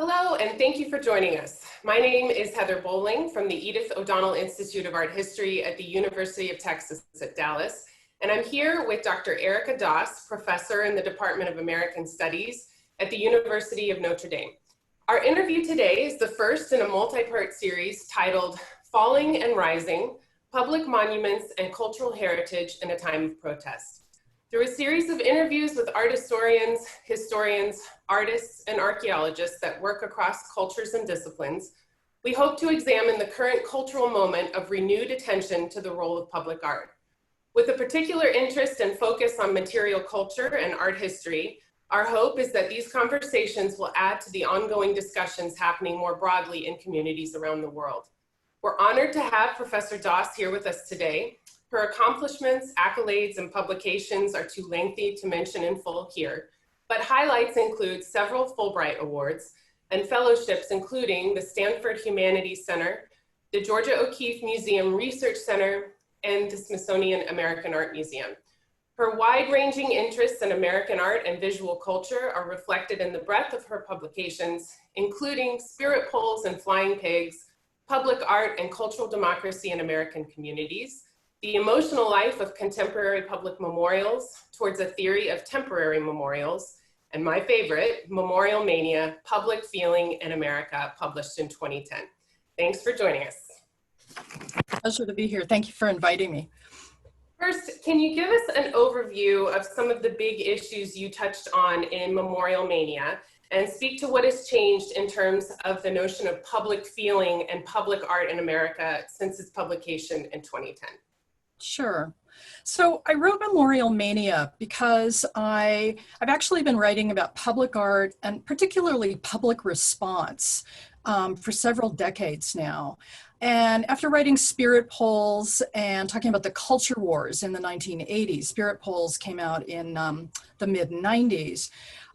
Hello, and thank you for joining us. My name is Heather Bowling from the Edith O'Donnell Institute of Art History at the University of Texas at Dallas, and I'm here with Dr. Erika Doss, professor in the Department of American Studies at the University of Notre Dame. Our interview today is the first in a multi-part series titled Falling and Rising: Public Monuments and Cultural Heritage in a Time of Protest. Through a series of interviews with art historians, artists, and archaeologists that work across cultures and disciplines, we hope to examine the current cultural moment of renewed attention to the role of public art. With a particular interest and focus on material culture and art history, our hope is that these conversations will add to the ongoing discussions happening more broadly in communities around the world. We're honored to have Professor Doss here with us today. Her accomplishments, accolades, and publications are too lengthy to mention in full here, but highlights include several Fulbright Awards and fellowships, including the Stanford Humanities Center, the Georgia O'Keeffe Museum Research Center, and the Smithsonian American Art Museum. Her wide-ranging interests in American art and visual culture are reflected in the breadth of her publications, including Spirit Poles and Flying Pigs, Public Art and Cultural Democracy in American Communities, The Emotional Life of Contemporary Public Memorials Towards a Theory of Temporary Memorials, and my favorite, Memorial Mania: Public Feeling in America, published in 2010. Thanks for joining us. Pleasure to be here. Thank you for inviting me. First, can you give us an overview of some of the big issues you touched on in Memorial Mania and speak to what has changed in terms of the notion of public feeling and public art in America since its publication in 2010? Sure. So I wrote Memorial Mania because I've actually been writing about public art and particularly public response for several decades now. And after writing Spirit Poles and talking about the culture wars in the 1980s, Spirit Poles came out in the mid-90s,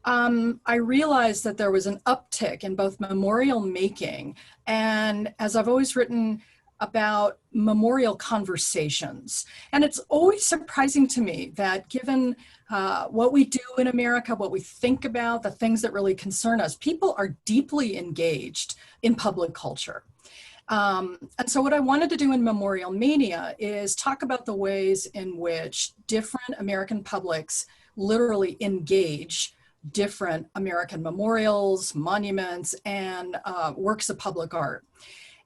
I realized that there was an uptick in both memorial making and, as I've always written, about memorial conversations. And it's always surprising to me that given what we do in America, what we think about, the things that really concern us, people are deeply engaged in public culture. And so what I wanted to do in Memorial Mania is talk about the ways in which different American publics literally engage different American memorials, monuments, and works of public art.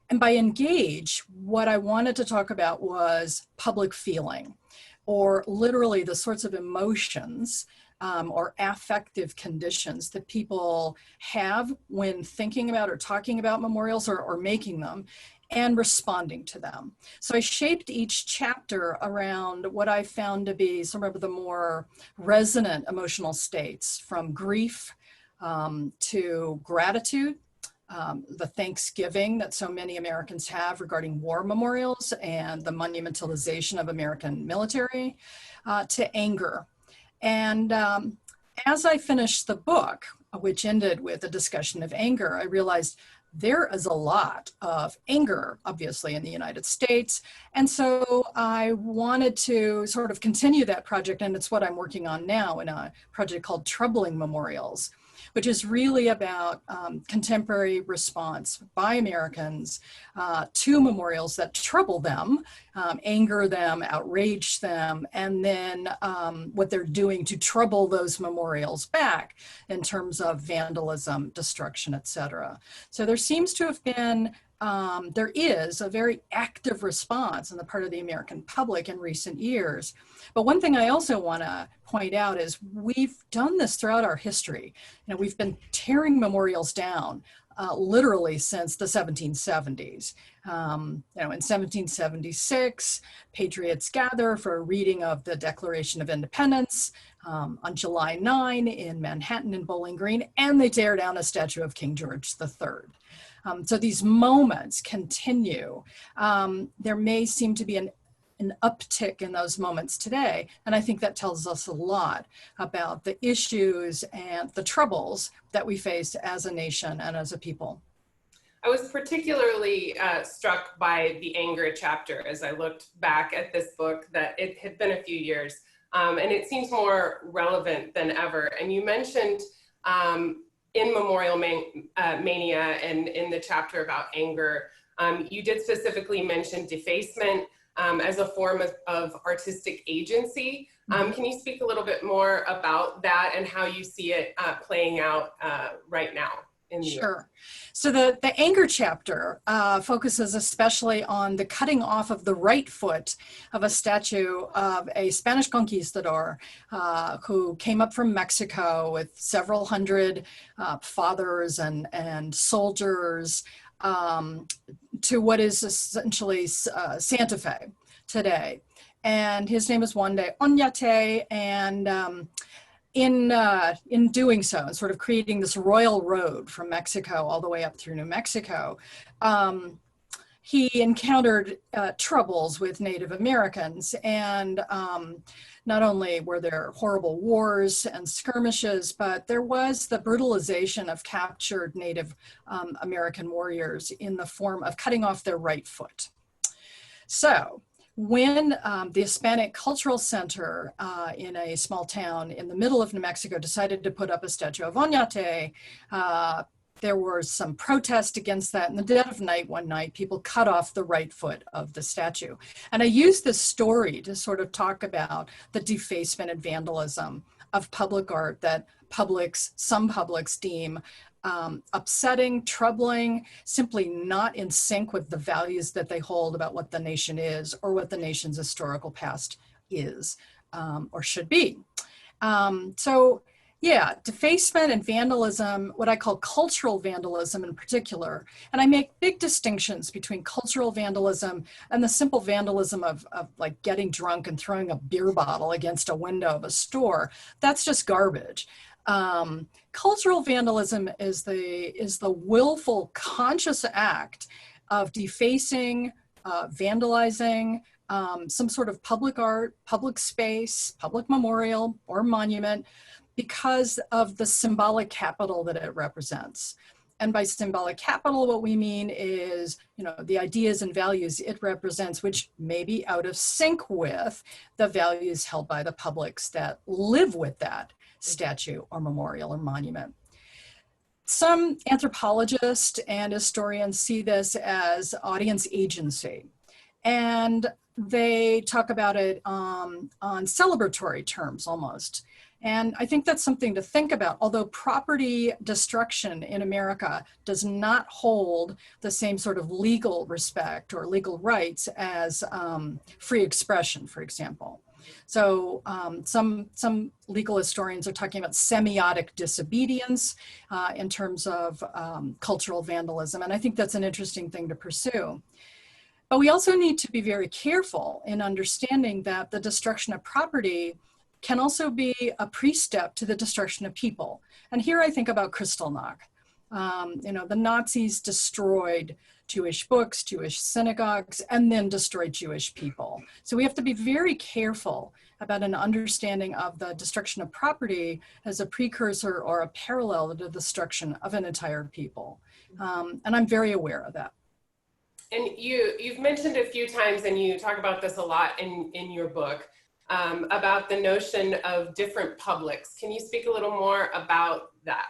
And by engage, what I wanted to talk about was public feeling, or literally the sorts of emotions or affective conditions that people have when thinking about or talking about memorials or making them and responding to them. So I shaped each chapter around what I found to be some of the more resonant emotional states, from grief to gratitude, the thanksgiving that so many Americans have regarding war memorials and the monumentalization of American military, to anger. And as I finished the book, which ended with a discussion of anger, I realized there is a lot of anger, obviously, in the United States. And so I wanted to sort of continue that project, and it's what I'm working on now in a project called Troubling Memorials, which is really about contemporary response by Americans to memorials that trouble them, anger them, outrage them, and then what they're doing to trouble those memorials back in terms of vandalism, destruction, etc. So there seems to have been, there is a very active response on the part of the American public in recent years. But one thing I also want to point out is we've done this throughout our history. You know, we've been tearing memorials down literally since the 1770s. You know, in 1776, patriots gather for a reading of the Declaration of Independence on July 9 in Manhattan and Bowling Green, and they tear down a statue of King George III. So these moments continue. There may seem to be an uptick in those moments today, and I think that tells us a lot about the issues and the troubles that we face as a nation and as a people. I was particularly struck by the anger chapter as I looked back at this book, that it had been a few years, and it seems more relevant than ever. And you mentioned in Mania and in the chapter about anger, you did specifically mention defacement as a form of artistic agency. Can you speak a little bit more about that and how you see it playing out right now in the Sure. So the anger chapter focuses especially on the cutting off of the right foot of a statue of a Spanish conquistador who came up from Mexico with several hundred fathers and soldiers to what is essentially Santa Fe today. And his name is Juan de Oñate, and in doing so, and sort of creating this royal road from Mexico all the way up through New Mexico, he encountered troubles with Native Americans. And not only were there horrible wars and skirmishes, but there was the brutalization of captured Native American warriors in the form of cutting off their right foot. So when the Hispanic Cultural Center in a small town in the middle of New Mexico decided to put up a statue of Oñate, there was some protest against that. In the dead of night, one night, people cut off the right foot of the statue. And I use this story to sort of talk about the defacement and vandalism of public art that some publics deem upsetting, troubling, simply not in sync with the values that they hold about what the nation is or what the nation's historical past is or should be. So yeah, defacement and vandalism, what I call cultural vandalism in particular, and I make big distinctions between cultural vandalism and the simple vandalism of like getting drunk and throwing a beer bottle against a window of a store. That's just garbage. Cultural vandalism is the willful, conscious act of defacing, vandalizing some sort of public art, public space, public memorial or monument because of the symbolic capital that it represents. And by symbolic capital, what we mean is, the ideas and values it represents, which may be out of sync with the values held by the publics that live with that statue or memorial or monument. Some anthropologists and historians see this as audience agency, and they talk about it on celebratory terms almost. And I think that's something to think about, although property destruction in America does not hold the same sort of legal respect or legal rights as free expression, for example. So some legal historians are talking about semiotic disobedience in terms of cultural vandalism. And I think that's an interesting thing to pursue. But we also need to be very careful in understanding that the destruction of property can also be a pre-step to the destruction of people. And here I think about Kristallnacht. The Nazis destroyed Jewish books, Jewish synagogues, and then destroyed Jewish people. So we have to be very careful about an understanding of the destruction of property as a precursor or a parallel to the destruction of an entire people. And I'm very aware of that. And you've mentioned a few times, and you talk about this a lot in your book, about the notion of different publics. Can you speak a little more about that?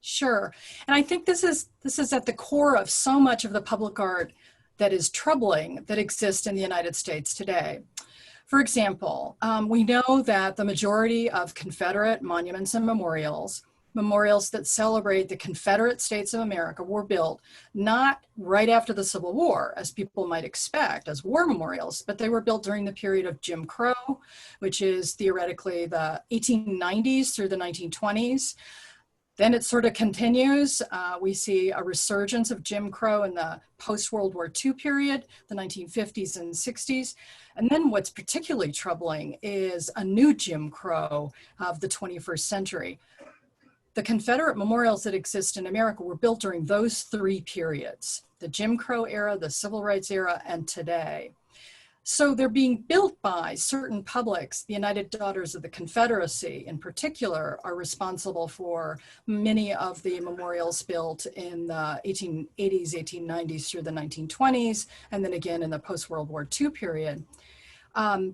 Sure. And I think this is at the core of so much of the public art that is troubling that exists in the United States today. For example, we know that the majority of Confederate monuments and memorials that celebrate the Confederate States of America were built not right after the Civil War, as people might expect, as war memorials, but they were built during the period of Jim Crow, which is theoretically the 1890s through the 1920s. Then it sort of continues. We see a resurgence of Jim Crow in the post-World War II period, the 1950s and 60s. And then what's particularly troubling is a new Jim Crow of the 21st century. The Confederate memorials that exist in America were built during those three periods, the Jim Crow era, the Civil Rights era, and today. So they're being built by certain publics. The United Daughters of the Confederacy, in particular, are responsible for many of the memorials built in the 1880s, 1890s through the 1920s, and then again in the post-World War II period.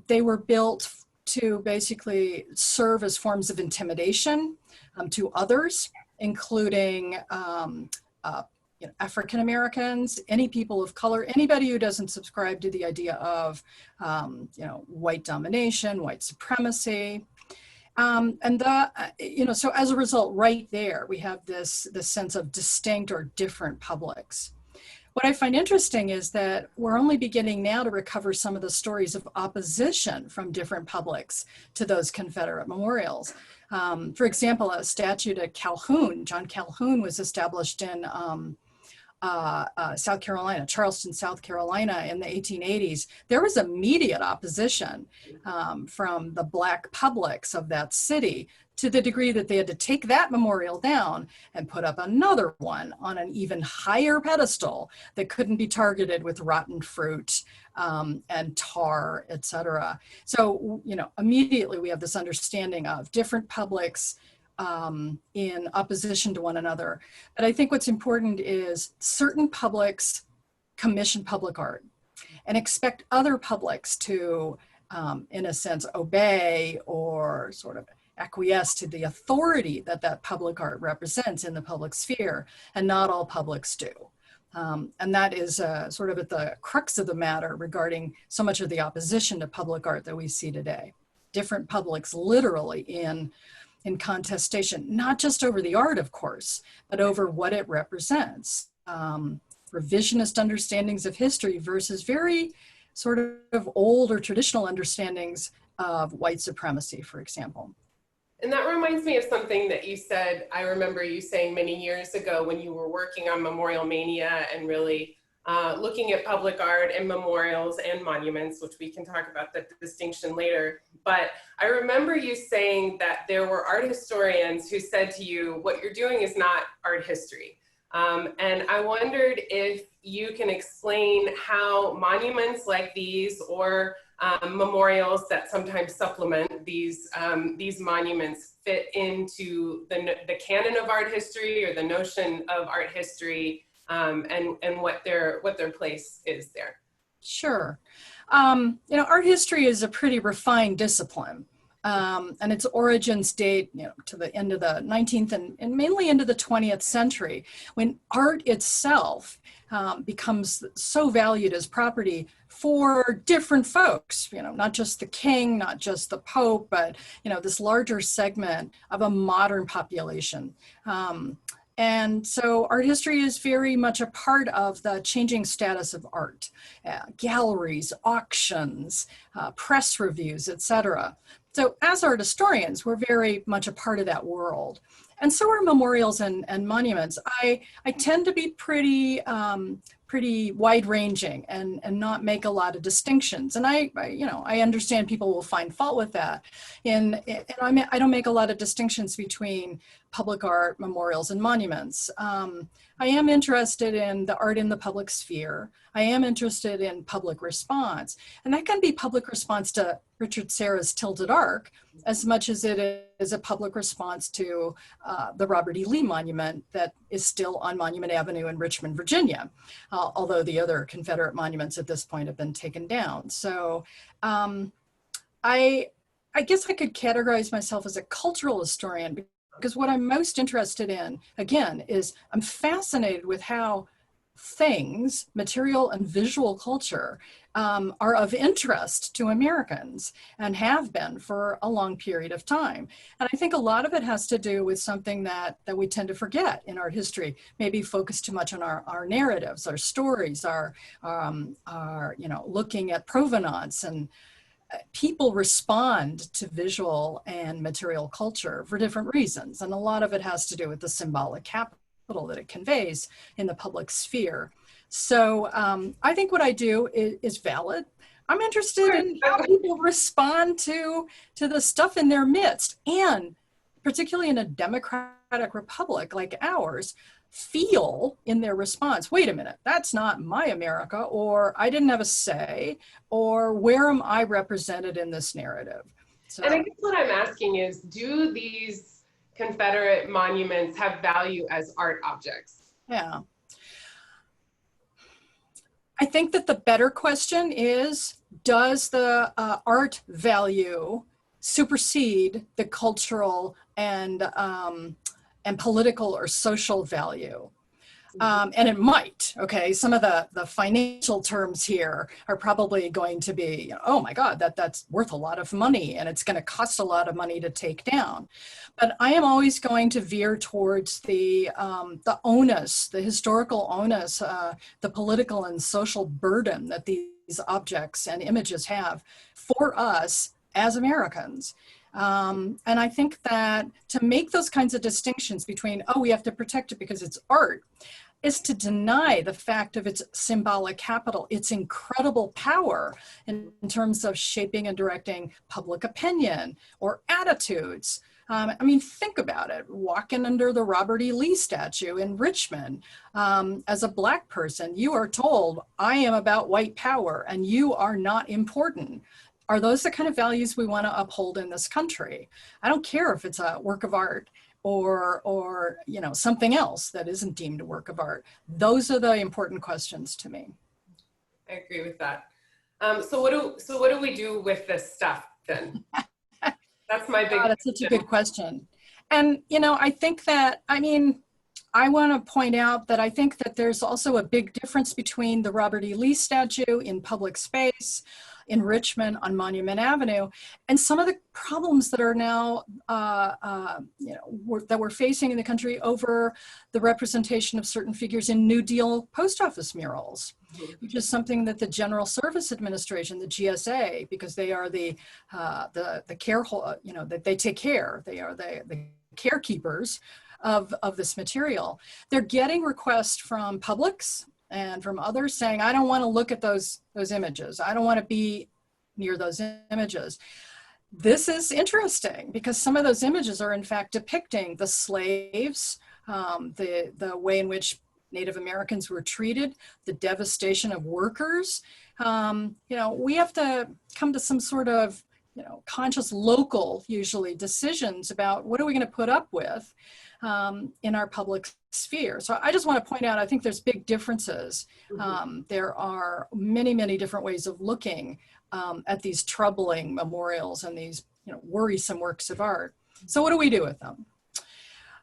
They were built to basically serve as forms of intimidation to others including African Americans, any people of color, anybody who doesn't subscribe to the idea of white domination, white supremacy. So as a result, right there, we have this sense of distinct or different publics. What I find interesting is that we're only beginning now to recover some of the stories of opposition from different publics to those Confederate memorials. For example, a statue to Calhoun, John Calhoun, was established in South Carolina, Charleston, South Carolina in the 1880s. There was immediate opposition from the Black publics of that city, to the degree that they had to take that memorial down and put up another one on an even higher pedestal that couldn't be targeted with rotten fruit and tar, etc. So, immediately we have this understanding of different publics in opposition to one another. But I think what's important is certain publics commission public art and expect other publics to, in a sense, obey or sort of acquiesce to the authority that public art represents in the public sphere, and not all publics do. And that is sort of at the crux of the matter regarding so much of the opposition to public art that we see today. Different publics literally in contestation, not just over the art, of course, but over what it represents. Revisionist understandings of history versus very sort of old or traditional understandings of white supremacy, for example. And that reminds me of something that you said. I remember you saying many years ago when you were working on Memorial Mania and really looking at public art and memorials and monuments, which we can talk about the distinction later. But I remember you saying that there were art historians who said to you, what you're doing is not art history. And I wondered if you can explain how monuments like these, or memorials that sometimes supplement these monuments, fit into the canon of art history, or the notion of art history, and what their place is there. Sure. Art history is a pretty refined discipline. And its origins date to the end of the 19th and mainly into the 20th century, when art itself becomes so valued as property for different folks, not just the king, not just the pope, but this larger segment of a modern population. And so art history is very much a part of the changing status of art, galleries, auctions, press reviews, etc. So as art historians, we're very much a part of that world. And so are memorials and monuments. I tend to be pretty wide-ranging and not make a lot of distinctions. And I understand people will find fault with that. And I don't make a lot of distinctions between public art, memorials, and monuments. I am interested in the art in the public sphere. I am interested in public response. And that can be public response to Richard Serra's Tilted Arc as much as it is a public response to the Robert E. Lee Monument that is still on Monument Avenue in Richmond, Virginia, although the other Confederate monuments at this point have been taken down. So I guess I could categorize myself as a cultural historian, because what I'm most interested in, again, is I'm fascinated with how things, material and visual culture, are of interest to Americans and have been for a long period of time. And I think a lot of it has to do with something that we tend to forget in art history, maybe focus too much on our narratives, our stories, our looking at provenance. And people respond to visual and material culture for different reasons. And a lot of it has to do with the symbolic capital that it conveys in the public sphere. So I think what I do is valid. I'm interested in how people respond to the stuff in their midst, and particularly in a democratic republic like ours, feel in their response, wait a minute, that's not my America, or I didn't have a say, or where am I represented in this narrative? So, and I guess what I'm asking is, do these Confederate monuments have value as art objects? Yeah. I think that the better question is, does the art value supersede the cultural and and political or social value. And it might, okay, some of the financial terms here are probably going to be, oh my God, that's worth a lot of money and it's going to cost a lot of money to take down. But I am always going to veer towards the onus, the historical onus, the political and social burden that these objects and images have for us as Americans. And I think that to make those kinds of distinctions between, oh, we have to protect it because it's art, is to deny the fact of its symbolic capital, its incredible power in terms of shaping and directing public opinion or attitudes. I mean, think about it. Walking under the Robert E. Lee statue in Richmond, as a Black person, you are told, I am about white power and you are not important. Are those the kind of values we want to uphold in this country? I don't care if it's a work of art or you know, something else that isn't deemed a work of art. Those are the important questions to me. I agree with that. So what do we do with this stuff then? That's my big. That's such a good question. And you know, I think that, I mean, I want to point out that I think that there's also a big difference between the Robert E. Lee statue in public space in Richmond on Monument Avenue and some of the problems that are now, you know, that we're facing in the country over the representation of certain figures in New Deal post office murals, which is something that the General Service Administration, the GSA, because they are the care, you know, that they take care, they are the carekeepers of this material. They're getting requests from publics and from others saying, I don't want to look at those images. I don't want to be near those images. This is interesting because some of those images are in fact depicting the slaves, the way in which Native Americans were treated, the devastation of workers. You know, we have to come to some sort of, you know, conscious local, usually, decisions about what are we going to put up with in our public sphere. So I just want to point out, I think there's big differences. There are many, many different ways of looking at these troubling memorials and these, you know, worrisome works of art. So what do we do with them?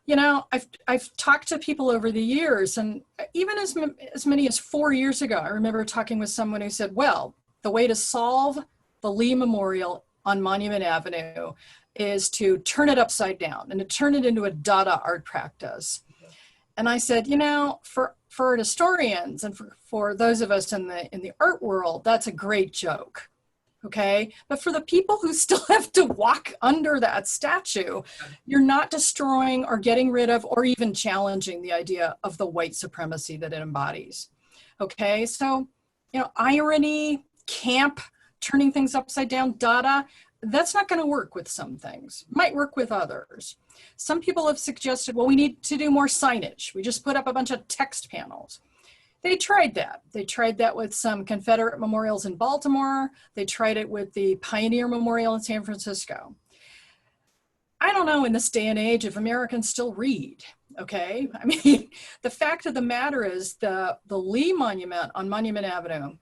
You know, I've talked to people over the years, and even as many as 4 years ago, I remember talking with someone who said, well, the way to solve the Lee Memorial on Monument Avenue is to turn it upside down and to turn it into a Dada art practice. And I said, you know, for art historians and for those of us in the art world, that's a great joke, okay? But for the people who still have to walk under that statue, you're not destroying or getting rid of or even challenging the idea of the white supremacy that it embodies, okay? So, you know, irony, camp, turning things upside down, Dada, that's not going to work with some things. Might work with others. Some people have suggested, well, we need to do more signage. We just put up a bunch of text panels. They tried that. They tried that with some Confederate memorials in Baltimore. They tried it with the Pioneer Memorial in San Francisco. I don't know in this day and age if Americans still read, okay? I mean, the fact of the matter is the Lee Monument on Monument Avenue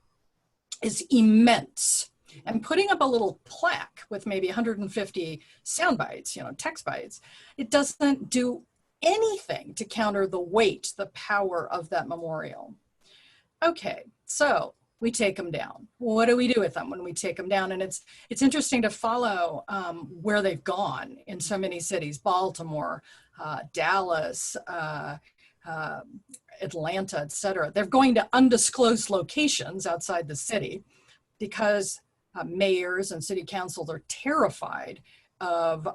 is immense. And putting up a little plaque with maybe 150 sound bites, you know, text bites, it doesn't do anything to counter the weight, the power of that memorial. Okay, so we take them down. What do we do with them when we take them down? And it's interesting to follow where they've gone in so many cities, Baltimore, Dallas, Atlanta, et cetera. They're going to undisclosed locations outside the city because mayors and city councils are terrified of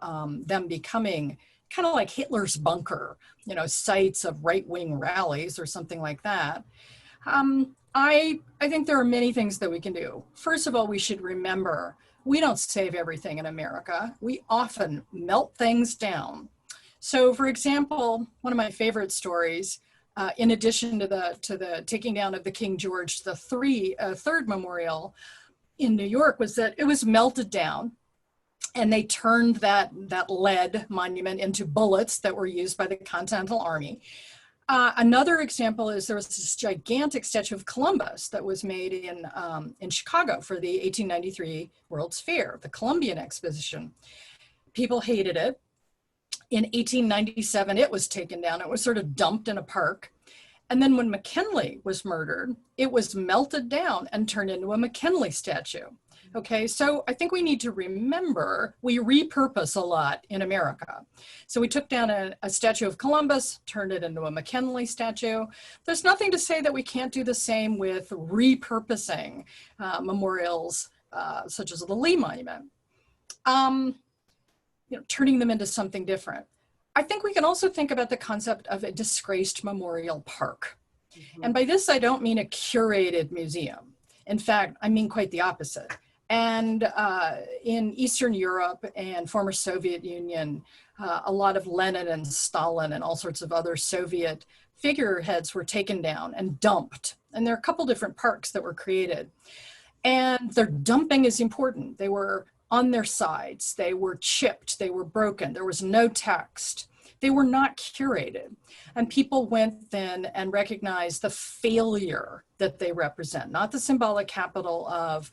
them becoming kind of like Hitler's bunker, you know, sites of right-wing rallies or something like that. I think there are many things that we can do. First of all, we should remember we don't save everything in America. We often melt things down. So, for example, one of my favorite stories, in addition to the taking down of the King George III Memorial in New York, was that it was melted down and they turned that lead monument into bullets that were used by the Continental Army. Another example is there was this gigantic statue of Columbus that was made in Chicago for the 1893 World's Fair, the Columbian Exposition. People hated it. In 1897, it was taken down. It was sort of dumped in a park. And then when McKinley was murdered, it was melted down and turned into a McKinley statue. Okay, so I think we need to remember we repurpose a lot in America. So we took down a statue of Columbus, turned it into a McKinley statue. There's nothing to say that we can't do the same with repurposing memorials such as the Lee Monument, turning them into something different. I think we can also think about the concept of a disgraced memorial park. Mm-hmm. And by this, I don't mean a curated museum. In fact, I mean quite the opposite. And in Eastern Europe and former Soviet Union, a lot of Lenin and Stalin and all sorts of other Soviet figureheads were taken down and dumped. And there are a couple different parks that were created. And their dumping is important. They were on their sides, they were chipped, they were broken, there was no text. They were not curated. And people went then and recognized the failure that they represent, not the symbolic capital of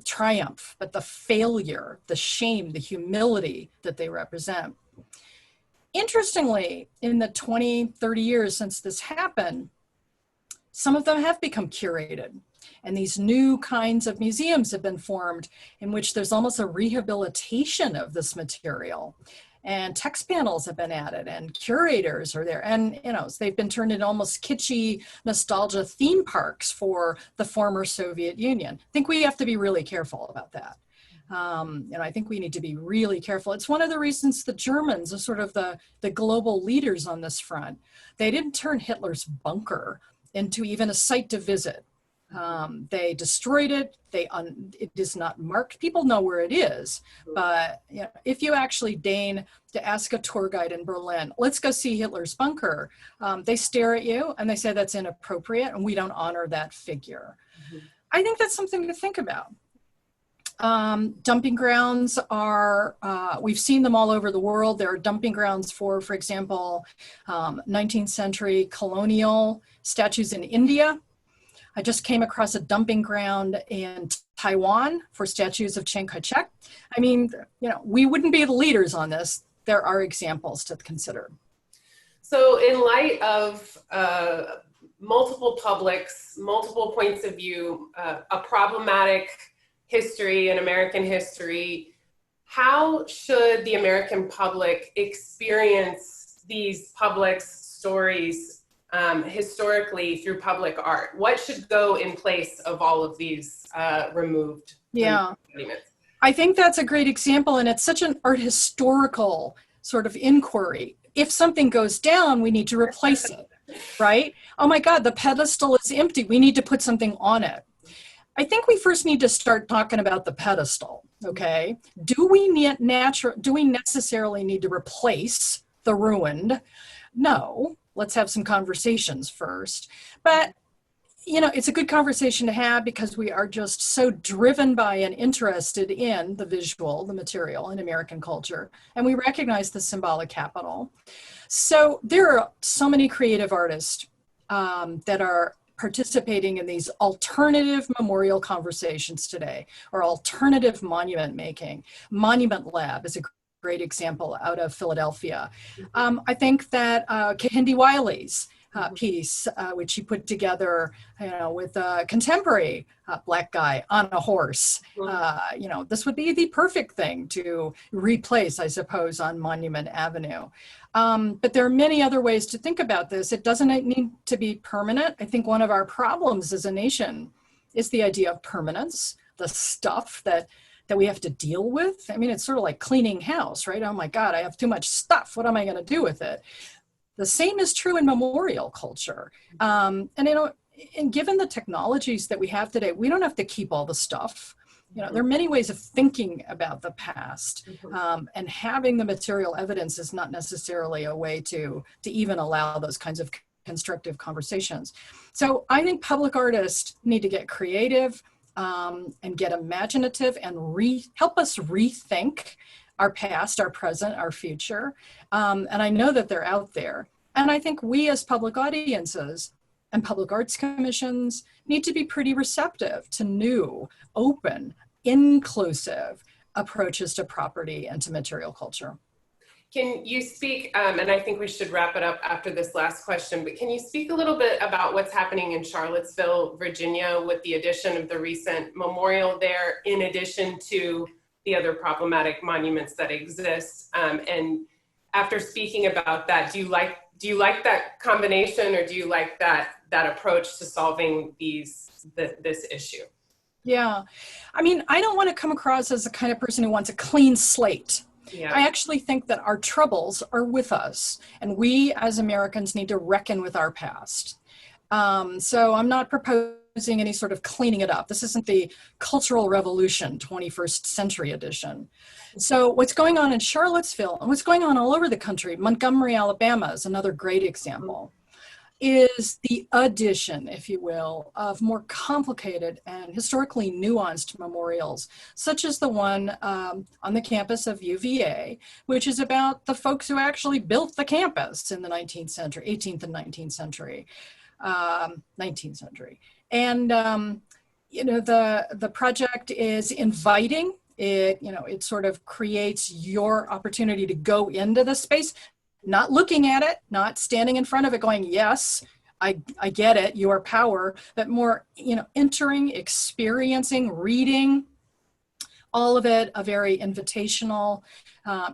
triumph, but the failure, the shame, the humility that they represent. Interestingly, in the 20, 30 years since this happened, some of them have become curated. And these new kinds of museums have been formed in which there's almost a rehabilitation of this material. And text panels have been added and curators are there. And, they've been turned into almost kitschy nostalgia theme parks for the former Soviet Union. I think we have to be really careful about that. I think we need to be really careful. It's one of the reasons the Germans are sort of the global leaders on this front. They didn't turn Hitler's bunker into even a site to visit. They destroyed it. It is not marked. People know where it is, but if you actually deign to ask a tour guide in Berlin, let's go see Hitler's bunker, they stare at you and they say that's inappropriate and we don't honor that figure. Mm-hmm. I think that's something to think about. Dumping grounds are, we've seen them all over the world. There are dumping grounds for example, 19th century colonial statues in India. I just came across a dumping ground in Taiwan for statues of Chiang Kai-shek. I mean, we wouldn't be the leaders on this. There are examples to consider. So in light of multiple publics, multiple points of view, a problematic history in American history, how should the American public experience these publics' stories historically through public art? What should go in place of all of these removed monuments? I think that's a great example, and it's such an art historical sort of inquiry. If something goes down, we need to replace it, right? Oh my God, the pedestal is empty. We need to put something on it. I think we first need to start talking about the pedestal, okay? Do we necessarily need to replace the ruined? No. Let's have some conversations first. But, it's a good conversation to have because we are just so driven by and interested in the visual, the material in American culture. And we recognize the symbolic capital. So there are so many creative artists that are participating in these alternative memorial conversations today, or alternative monument making. Monument Lab is a great example out of Philadelphia. I think that Kehinde Wiley's piece, which he put together, with a contemporary Black guy on a horse, this would be the perfect thing to replace, I suppose, on Monument Avenue. But there are many other ways to think about this. It doesn't need to be permanent. I think one of our problems as a nation is the idea of permanence, the stuff that we have to deal with. I mean, it's sort of like cleaning house, right? Oh my God, I have too much stuff. What am I going to do with it? The same is true in memorial culture. And given the technologies that we have today, we don't have to keep all the stuff. There are many ways of thinking about the past, and having the material evidence is not necessarily a way to even allow those kinds of constructive conversations. So I think public artists need to get creative, and get imaginative and help us rethink our past, our present, our future. And I know that they're out there. And I think we as public audiences and public arts commissions need to be pretty receptive to new, open, inclusive approaches to property and to material culture. Can you speak, and I think we should wrap it up after this last question, but can you speak a little bit about what's happening in Charlottesville, Virginia, with the addition of the recent memorial there, in addition to the other problematic monuments that exist? And after speaking about that, do you like that combination, or do you like that approach to solving this issue? Yeah, I mean, I don't want to come across as the kind of person who wants a clean slate. Yeah. I actually think that our troubles are with us, and we as Americans need to reckon with our past. So I'm not proposing any sort of cleaning it up. This isn't the Cultural Revolution 21st century edition. So what's going on in Charlottesville and what's going on all over the country, Montgomery, Alabama is another great example, is the addition, if you will, of more complicated and historically nuanced memorials, such as the one on the campus of UVA, which is about the folks who actually built the campus in the 19th century, 18th and 19th century, 19th century. And, you know, the project is inviting. It sort of creates your opportunity to go into the space, not looking at it, not standing in front of it going, yes, I get it, your power, but more, entering, experiencing, reading, all of it a very invitational,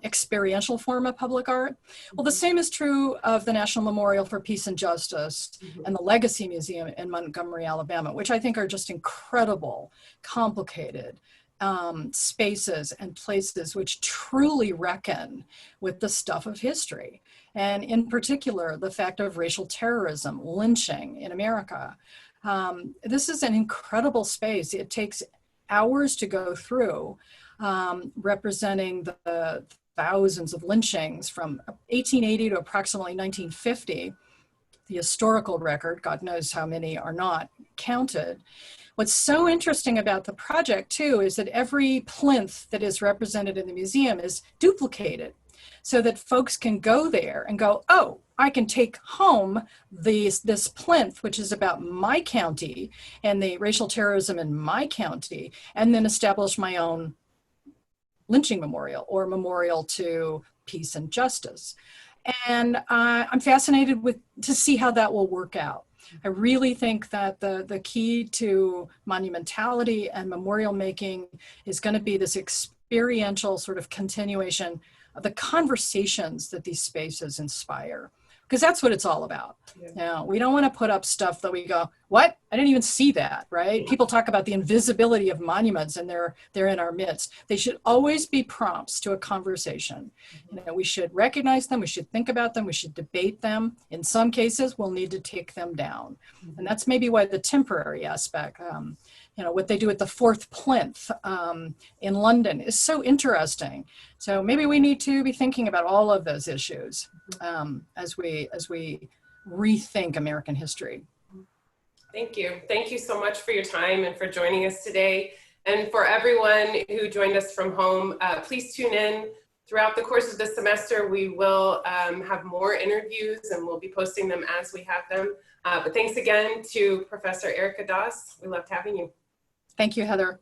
experiential form of public art. Well, the same is true of the National Memorial for Peace and Justice and the Legacy Museum in Montgomery, Alabama, which I think are just incredible, complicated, spaces and places which truly reckon with the stuff of history. And in particular, the fact of racial terrorism, lynching in America. This is an incredible space. It takes hours to go through, representing the thousands of lynchings from 1880 to approximately 1950. The historical record, God knows how many are not counted. What's so interesting about the project, too, is that every plinth that is represented in the museum is duplicated so that folks can go there and go, oh, I can take home this plinth, which is about my county and the racial terrorism in my county, and then establish my own lynching memorial or memorial to peace and justice. And I'm fascinated to see how that will work out. I really think that the key to monumentality and memorial making is going to be this experiential sort of continuation of the conversations that these spaces inspire, because that's what it's all about. Yeah. We don't want to put up stuff that we go, what? I didn't even see that, right? People talk about the invisibility of monuments, and they're in our midst. They should always be prompts to a conversation. We should recognize them, we should think about them, we should debate them. In some cases, we'll need to take them down. And that's maybe why the temporary aspect, what they do at the fourth plinth in London is so interesting. So maybe we need to be thinking about all of those issues as we rethink American history. Thank you. Thank you so much for your time and for joining us today. And for everyone who joined us from home, please tune in. Throughout the course of the semester, we will have more interviews, and we'll be posting them as we have them. But thanks again to Professor Erika Doss. We loved having you. Thank you, Heather.